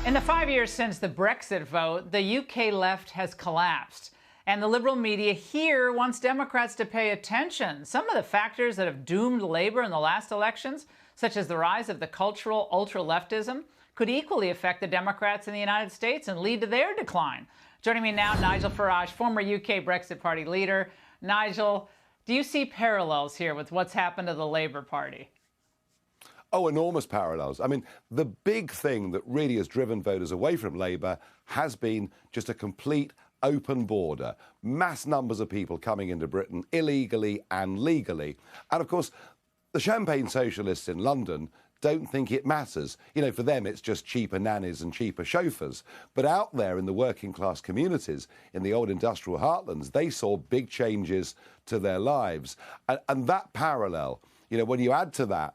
In the 5 years since the Brexit vote, the UK left has collapsed. And the liberal media here wants Democrats to pay attention. Some of the factors that have doomed Labour in the last elections, such as the rise of the cultural ultra-leftism, could equally affect the Democrats in the United States and lead to their decline. Joining me now, Nigel Farage, former UK Brexit Party leader. Nigel, do you see parallels here with what's happened to the Labour Party? Oh, enormous parallels. I mean, the big thing that really has driven voters away from Labour has been just a complete open border. Mass numbers of people coming into Britain illegally and legally. And of course, the champagne socialists in London don't think it matters. You know, for them, it's just cheaper nannies and cheaper chauffeurs. But out there in the working class communities, in the old industrial heartlands, they saw big changes to their lives. And that parallel, you know, when you add to that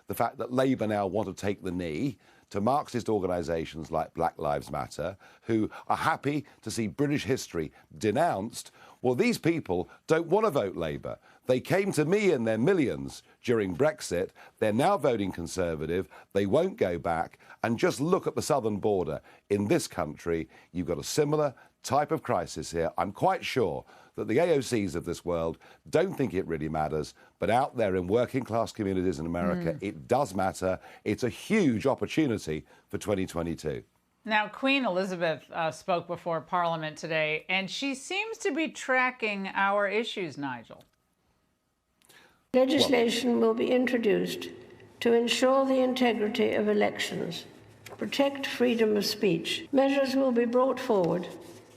the fact that Labour now want to take the knee to Marxist organisations like Black Lives Matter, who are happy to see British history denounced, well, these people don't want to vote Labour. They came to me in their millions during Brexit. They're now voting Conservative. They won't go back. And just look at the southern border. In this country, you've got a similar type of crisis here. I'm quite sure that the AOCs of this world don't think it really matters, but out there in working class communities in America, it does matter. It's a huge opportunity for 2022. Now, Queen Elizabeth spoke before Parliament today, and she seems to be tracking our issues, Nigel. Legislation will be introduced to ensure the integrity of elections, protect freedom of speech. Measures will be brought forward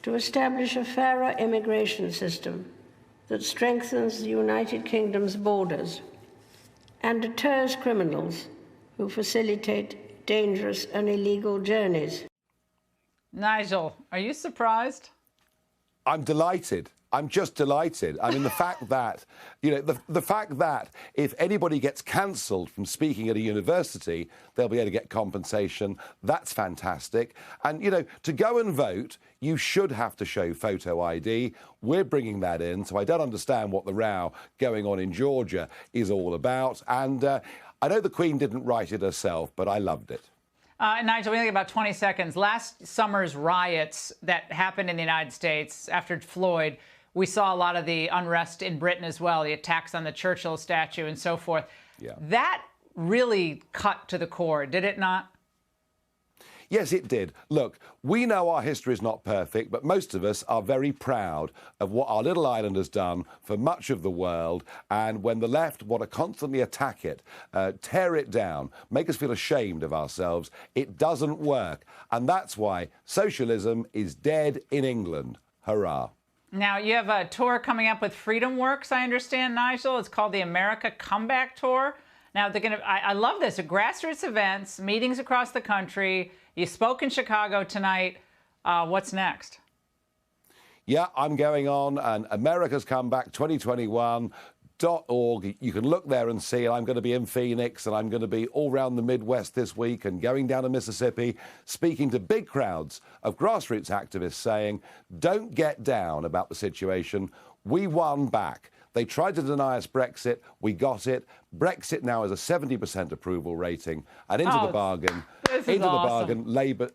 to establish a fairer immigration system that strengthens the United Kingdom's borders and deters criminals who facilitate dangerous and illegal journeys. Nigel, are you surprised? I'm delighted. I'm just delighted. I mean, the fact that, you know, the fact that if anybody gets cancelled from speaking at a university, they'll be able to get compensation, that's fantastic. And, you know, to go and vote, you should have to show photo ID. We're bringing that in, so I don't understand what the row going on in Georgia is all about. And I know the Queen didn't write it herself, but I loved it. Nigel, we only have about 20 seconds. Last summer's riots that happened in the United States after Floyd, we saw a lot of the unrest in Britain as well, the attacks on the Churchill statue and so forth. Yeah. That really cut to the core, did it not? Yes, it did. Look, we know our history is not perfect, but most of us are very proud of what our little island has done for much of the world. And when the left want to constantly attack it, tear it down, make us feel ashamed of ourselves, it doesn't work. And that's why socialism is dead in England. Hurrah. Now, you have a tour coming up with Freedom Works, I understand, Nigel. It's called the America Comeback Tour. Now, they're going to, I love this, grassroots events, meetings across the country. You spoke in Chicago tonight. What's next? Yeah, I'm going on an America's Comeback 2021.org. You can look there and see. I'm going to be in Phoenix, and I'm going to be all around the Midwest this week and going down to Mississippi, speaking to big crowds of grassroots activists saying, don't get down about the situation. We won back. They tried to deny us Brexit. We got it. Brexit now has a 70% approval rating. And into the bargain,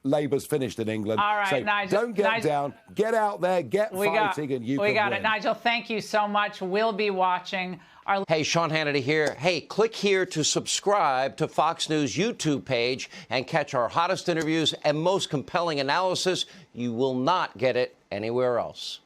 Labour's finished in England. All right, so Nigel, don't get down. Get out there, get fighting, and you can win. We got it. Nigel, thank you so much. We'll be watching. Hey, Sean Hannity here. Hey, click here to subscribe to Fox News YouTube page and catch our hottest interviews and most compelling analysis. You will not get it anywhere else.